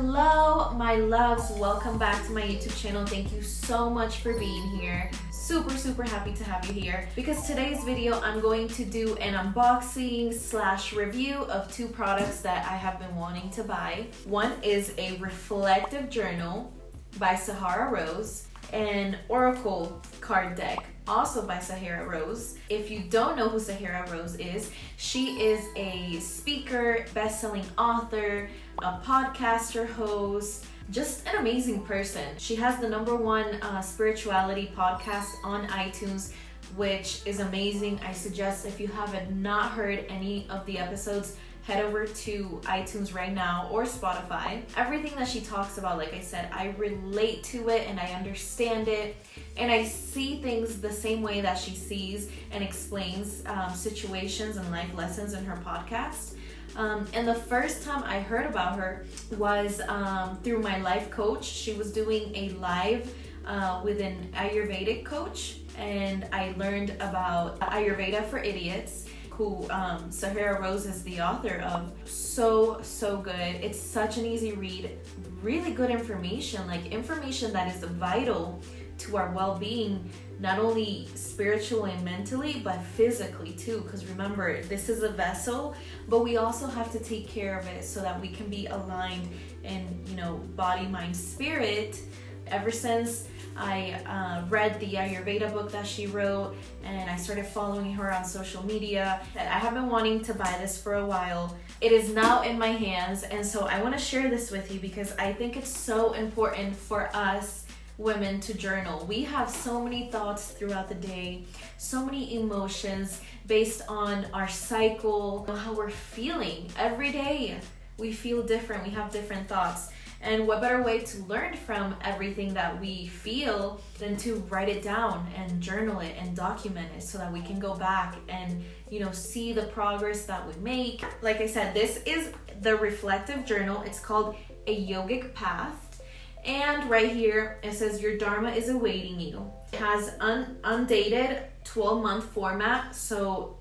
Hello, my loves. Welcome back to my YouTube channel. Thank you so much for being here. Super happy to have you here because today's video I'm going to do an unboxing / review of two products that I have been wanting to buy. One is a reflective journal by Sahara Rose and Oracle card deck, also by Sahara Rose. If you don't know who Sahara Rose is, she is a speaker, best-selling author, a podcaster host, just an amazing person. She has the #1 spirituality podcast on iTunes, which is amazing. I suggest if you haven't not heard any of the episodes, head over to iTunes right now or Spotify. Everything that she talks about, like I said, I relate to it and I understand it, and I see things the same way that she sees and explains situations and life lessons in her podcast. And the first time I heard about her was through my life coach. She was doing a live with an Ayurvedic coach, and I learned about Ayurveda for Idiots, who Sahara Rose is the author of. So good. It's such an easy read, really good information, like information that is vital to our well-being, not only spiritually and mentally, but physically too. Because remember, this is a vessel, but we also have to take care of it so that we can be aligned in, body, mind, spirit. Ever since I read the Ayurveda book that she wrote and I started following her on social media, I have been wanting to buy this for a while. It is now in my hands, and so I want to share this with you because I think it's so important for us women to journal. We have so many thoughts throughout the day, so many emotions based on our cycle, how we're feeling. Every day we feel different, we have different thoughts. And what better way to learn from everything that we feel than to write it down and journal it and document it so that we can go back and, see the progress that we make. Like I said, this is the reflective journal. It's called A Yogic Path. And right here, it says your Dharma is awaiting you. It has undated 12-month format. So,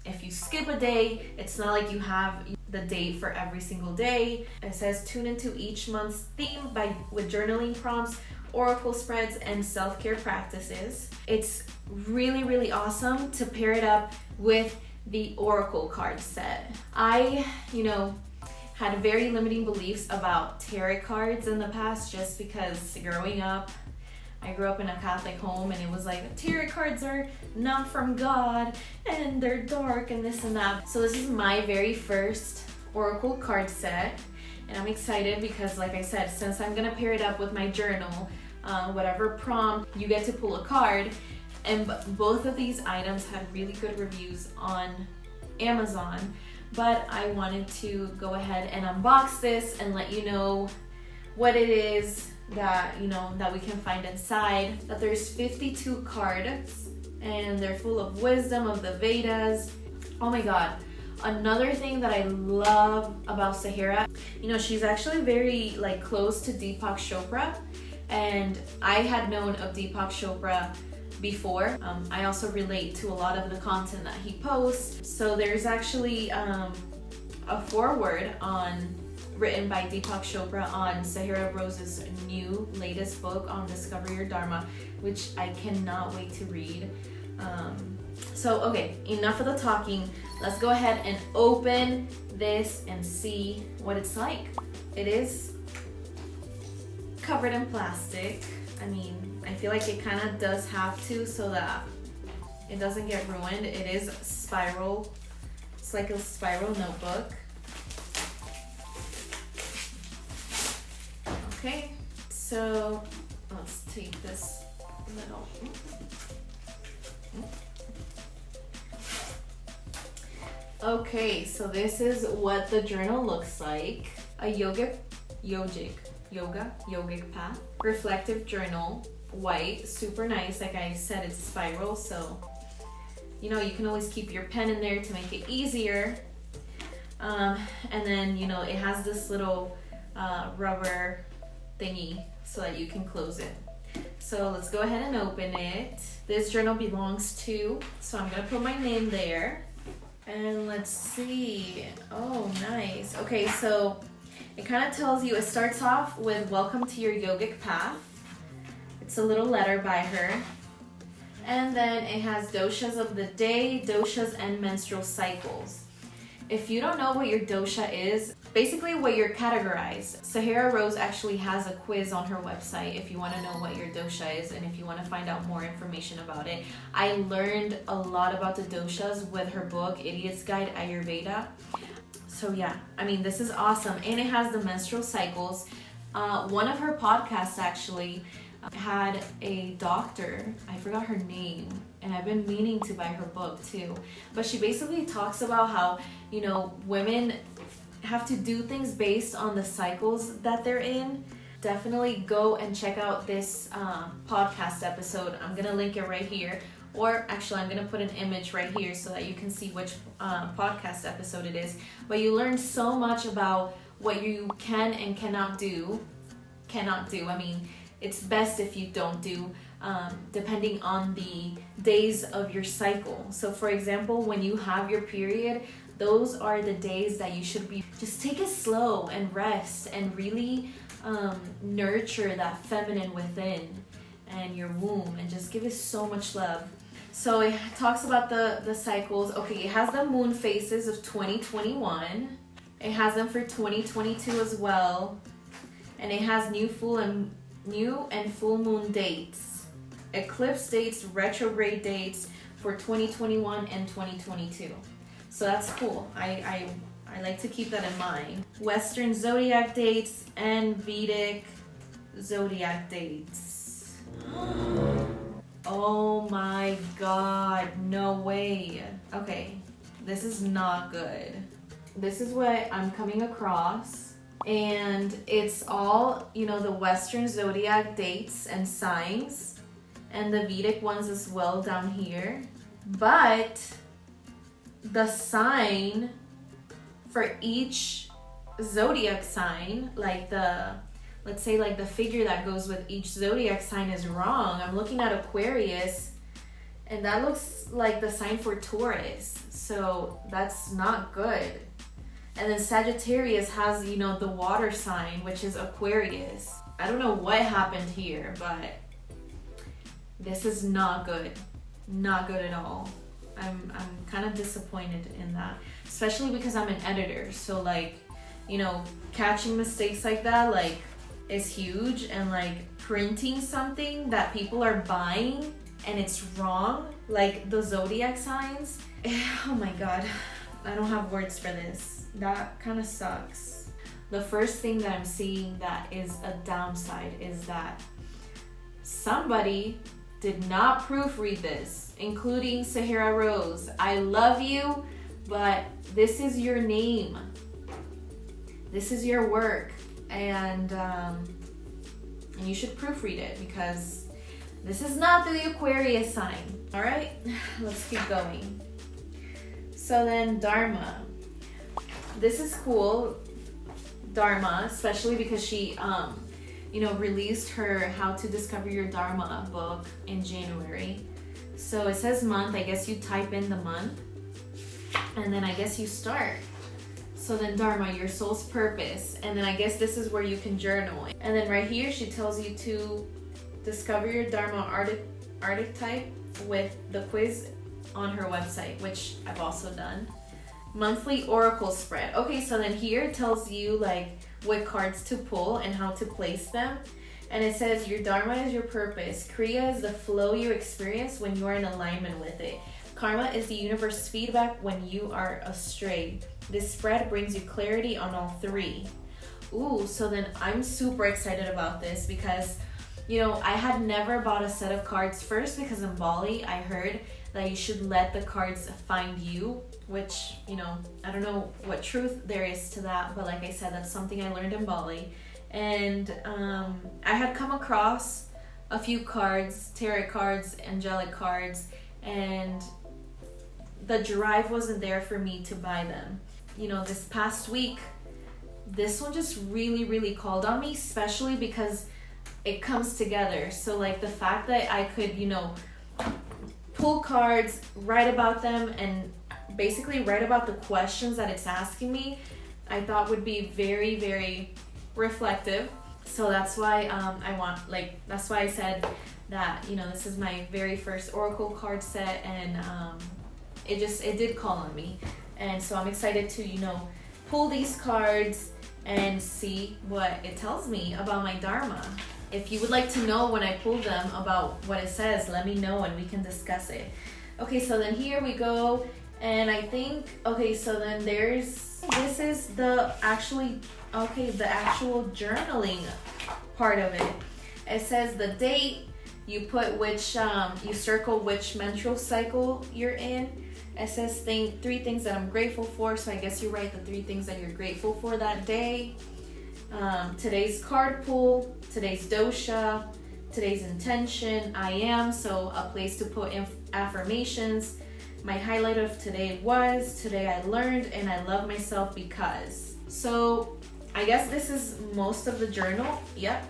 if you skip a day, it's not like you have the date for every single day. It says tune into each month's theme with journaling prompts, oracle spreads, and self-care practices. It's really awesome to pair it up with the oracle card set. I, had very limiting beliefs about tarot cards in the past just because growing up, I grew up in a Catholic home and it was like tarot cards are not from God and they're dark and this and that. So this is my very first oracle card set, and I'm excited because, like I said, since I'm gonna pair it up with my journal, whatever prompt, you get to pull a card. And both of these items had really good reviews on Amazon, but I wanted to go ahead and unbox this and let you know what it is that that we can find inside. That there's 52 cards and they're full of wisdom of the Vedas. Oh my god. Another thing that I love about Sahara, she's actually very close to Deepak Chopra, and I had known of Deepak Chopra before. I also relate to a lot of the content that he posts. So there's actually a foreword written by Deepak Chopra on Sahara Rose's new latest book on Discover Your Dharma, which I cannot wait to read. So okay, enough of the talking. Let's go ahead and open this and see what it's like. It is covered in plastic. I feel like it kind of does have to so that it doesn't get ruined. It is spiral. It's like a spiral notebook. Okay, so let's take this little. Okay, so this is what the journal looks like. A yogic path. Reflective journal, white, super nice. Like I said, it's spiral, so you can always keep your pen in there to make it easier. And then it has this little rubber thingy so that you can close it. So let's go ahead and open it. This journal belongs to, so I'm gonna put my name there. And let's see. Oh, nice. Okay, so It kind of tells you, it starts off with welcome to your yogic path. It's a little letter by her. And then it has doshas of the day, doshas, and menstrual cycles. If you don't know what your dosha is, basically what you're categorized. Sahara Rose actually has a quiz on her website if you want to know what your dosha is and if you want to find out more information about it. I learned a lot about the doshas with her book, Idiot's Guide Ayurveda. So yeah, I mean, this is awesome. And it has the menstrual cycles. One of her podcasts actually had a doctor, I forgot her name, and I've been meaning to buy her book too, but she basically talks about how, you know, women have to do things based on the cycles that they're in. Definitely go and check out this podcast episode. I'm gonna link it right here, or actually I'm gonna put an image right here so that you can see which podcast episode it is. But you learn so much about what you can and cannot do. I mean, it's best if you don't do, depending on the days of your cycle. So for example, when you have your period, those are the days that you should be, just take it slow and rest and really nurture that feminine within and your womb and just give it so much love. So it talks about the cycles. Okay, it has the moon phases of 2021. It has them for 2022 as well. And it has new and full moon dates, eclipse dates, retrograde dates for 2021 and 2022. So that's cool. I like to keep that in mind. Western zodiac dates and Vedic zodiac dates. Oh my god, no way. Okay, this is not good. This is what I'm coming across. And it's all, you know, the Western zodiac dates and signs, and the Vedic ones as well down here. But the sign for each zodiac sign, like let's say like the figure that goes with each zodiac sign is wrong. I'm looking at Aquarius, and that looks like the sign for Taurus. So that's not good. And then Sagittarius has, you know, the water sign, which is Aquarius. I don't know what happened here, but this is not good. Not good at all. I'm kind of disappointed in that, especially because I'm an editor. So like, you know, catching mistakes like that, like, is huge. And like printing something that people are buying and it's wrong, like the zodiac signs. Oh my God, I don't have words for this. That kind of sucks. The first thing that I'm seeing that is a downside is that somebody did not proofread this, including Sahara Rose. I love you, but this is your name. This is your work, and you should proofread it because this is not the Aquarius sign. All right, let's keep going. So then Dharma. This is cool, Dharma, especially because she, you know, released her How to Discover Your Dharma book in January. So it says month. I guess you type in the month, and then I guess you start. So then Dharma, your soul's purpose, and then I guess this is where you can journal. And then right here, she tells you to discover your Dharma archetype with the quiz on her website, which I've also done. Monthly oracle spread. Okay, so then here it tells you like what cards to pull and how to place them. And it says your Dharma is your purpose. Kriya is the flow you experience when you are in alignment with it. Karma is the universe's feedback when you are astray. This spread brings you clarity on all three. Ooh, so then I'm super excited about this because, you know, I had never bought a set of cards first because in Bali I heard that you should let the cards find you, which, you know, I don't know what truth there is to that, but like I said, that's something I learned in Bali. And I had come across a few cards, tarot cards, angelic cards, and the drive wasn't there for me to buy them. You know, this past week, this one just really called on me, especially because it comes together. So like the fact that I could, you know, pull cards, write about them, and basically write about the questions that it's asking me, I thought would be very, very reflective. So that's why that's why I said that, you know, this is my very first Oracle card set, and it did call on me. And so I'm excited to, you know, pull these cards and see what it tells me about my Dharma. If you would like to know when I pull them about what it says, let me know and we can discuss it. Okay, so then here we go. And I think, okay, so then this is the actual journaling part of it. It says the date, you put which, you circle which menstrual cycle you're in. It says 3 things that I'm grateful for, so I guess you write the 3 things that you're grateful for that day. Today's card pull, today's dosha, today's intention, I am, so a place to put in affirmations. My highlight of today was, today I learned, and I love myself because. So I guess this is most of the journal, yep.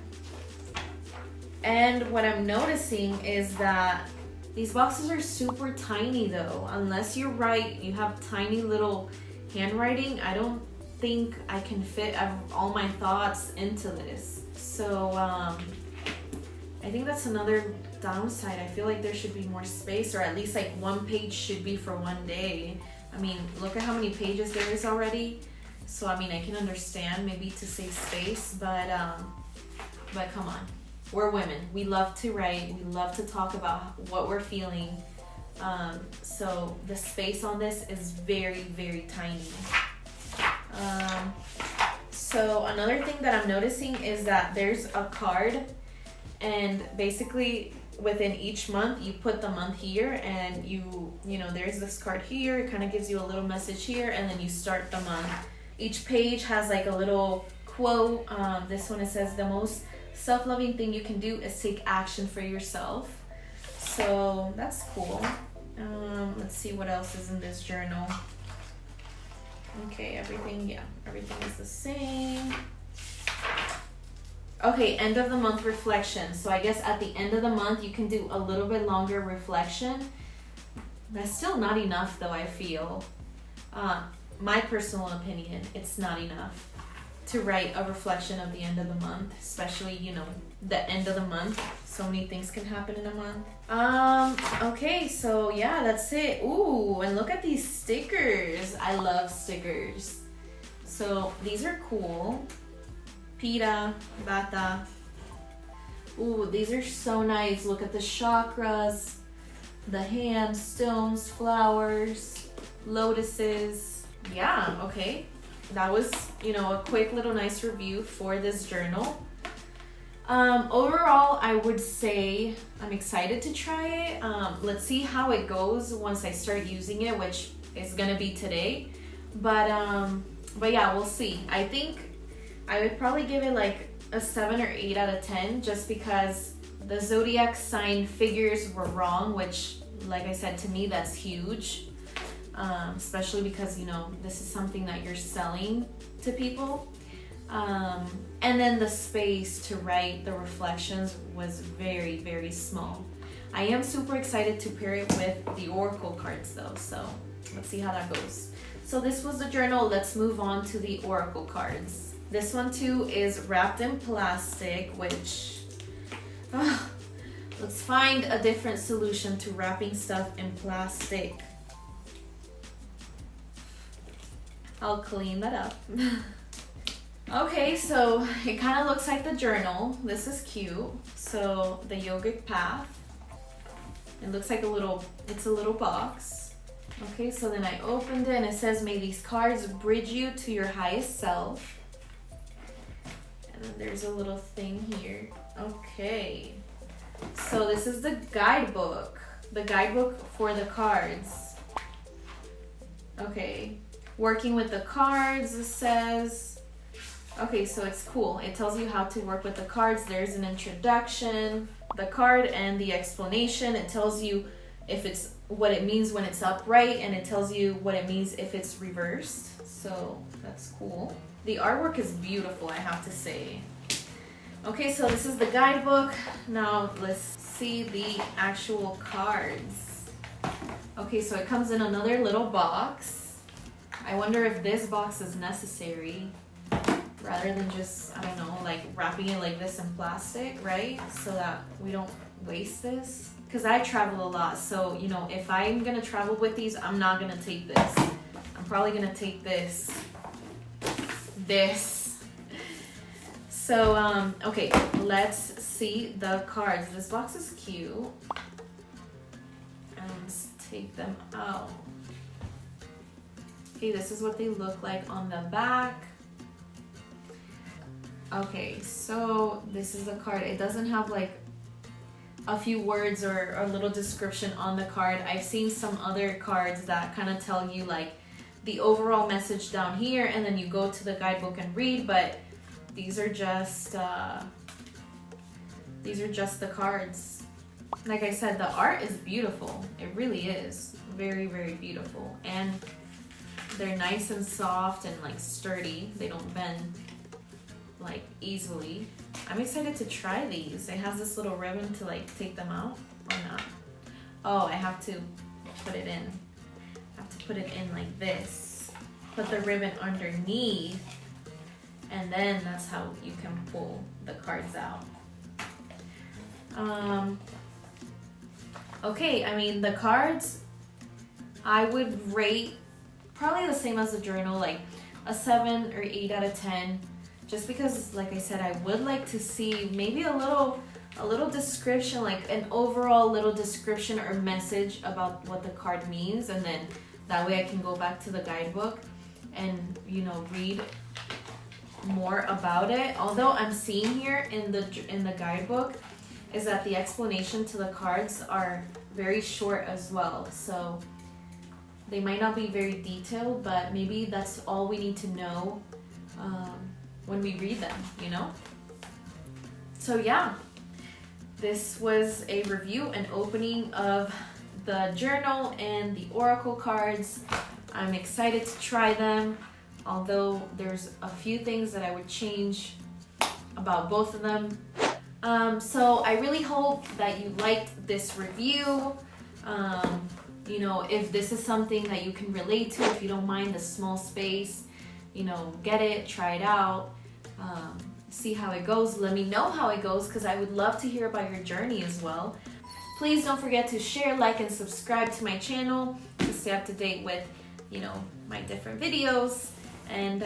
And what I'm noticing is that these boxes are super tiny though. Unless you have tiny little handwriting, I don't think I can fit all my thoughts into this. So I think that's another downside. I feel like there should be more space, or at least like 1 page should be for one day. I mean, look at how many pages there is already. So I mean, I can understand maybe to save space, but come on. We're women. We love to write. We love to talk about what we're feeling. So the space on this is very, very tiny. So another thing that I'm noticing is that there's a card, and basically within each month you put the month here, and you know there's this card here. It kind of gives you a little message here, and then you start the month. Each page has like a little quote. This one, it says, the most self-loving thing you can do is take action for yourself. So that's cool. Let's see what else is in this journal. Okay, everything is the same. Okay, end of the month reflection. So I guess at the end of the month you can do a little bit longer reflection. That's still not enough though, I feel. My personal opinion, it's not enough to write a reflection of the end of the month, especially, you know, the end of the month. So many things can happen in a month. Okay, so yeah, that's it. Ooh, and look at these stickers. I love stickers. So these are cool. Pita, Bata. Ooh, these are so nice. Look at the chakras, the hands, stones, flowers, lotuses. Yeah, okay. That was, you know, a quick little nice review for this journal. Overall, I would say I'm excited to try it. Let's see how it goes once I start using it, which is gonna be today. But yeah, we'll see. I think I would probably give it like a 7 or 8 out of 10, just because the zodiac sign figures were wrong, which, like I said, to me that's huge. Especially because, you know, this is something that you're selling to people. And then the space to write the reflections was very, very small. I am super excited to pair it with the Oracle cards though, so let's see how that goes. So this was the journal. Let's move on to the Oracle cards. This one too is wrapped in plastic, which let's find a different solution to wrapping stuff in plastic. I'll clean that up. Okay, so it kind of looks like the journal. This is cute. So the yogic path. It looks like it's a little box. Okay, so then I opened it and it says, may these cards bridge you to your highest self. And then there's a little thing here. Okay. So this is the guidebook. The guidebook for the cards. Okay. Working with the cards, it says. Okay, so it's cool. It tells you how to work with the cards. There's an introduction, the card, and the explanation. It tells you if it's what it means when it's upright, and it tells you what it means if it's reversed. So that's cool. The artwork is beautiful, I have to say. Okay, so this is the guidebook. Now let's see the actual cards. Okay, so it comes in another little box. I wonder if this box is necessary rather than just, I don't know, like wrapping it like this in plastic, right? So that we don't waste this. Because I travel a lot, so, you know, if I'm gonna travel with these, I'm not gonna take this. I'm probably gonna take this. So, okay, let's see the cards. This box is cute. And let's take them out. Okay, this is what they look like on the back. Okay, so this is the card. It doesn't have like a few words or a little description on the card. I've seen some other cards that kind of tell you like the overall message down here, and then you go to the guidebook and read, but these are just the cards. Like I said, the art is beautiful. It really is. Very, very beautiful. And they're nice and soft and like sturdy. They don't bend like easily. I'm excited to try these. It has this little ribbon to like take them out or not. Oh, I have to put it in. I have to put it in like this. Put the ribbon underneath, and then that's how you can pull the cards out. Okay, I mean the cards, I would rate probably the same as the journal, like a 7 or 8 out of 10. Just because, like I said, I would like to see maybe a little description, like an overall little description or message about what the card means, and then that way I can go back to the guidebook and, you know, read more about it. Although I'm seeing here in the guidebook is that the explanation to the cards are very short as well, so they might not be very detailed, but maybe that's all we need to know when we read them, you know? So yeah, this was a review and opening of the journal and the oracle cards. I'm excited to try them, although there's a few things that I would change about both of them. So I really hope that you liked this review. You know, if this is something that you can relate to, if you don't mind the small space, you know, get it, try it out, see how it goes. Let me know how it goes, because I would love to hear about your journey as well. Please don't forget to share, like, and subscribe to my channel to stay up to date with, you know, my different videos. And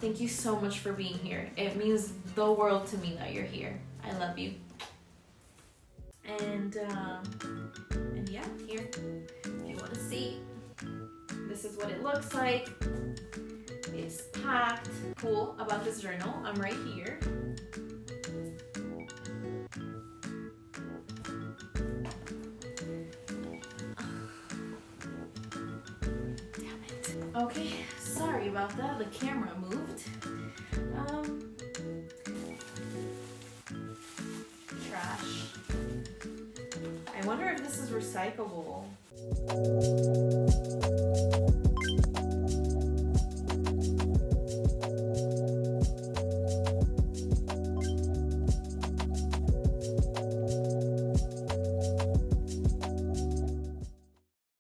thank you so much for being here. It means the world to me that you're here. I love you. And yeah, here, if you want to see, this is what it looks like. It's packed. Cool about this journal, I'm right here. Damn it. Okay, sorry about that. The camera moved. Trash. I wonder if this is recyclable.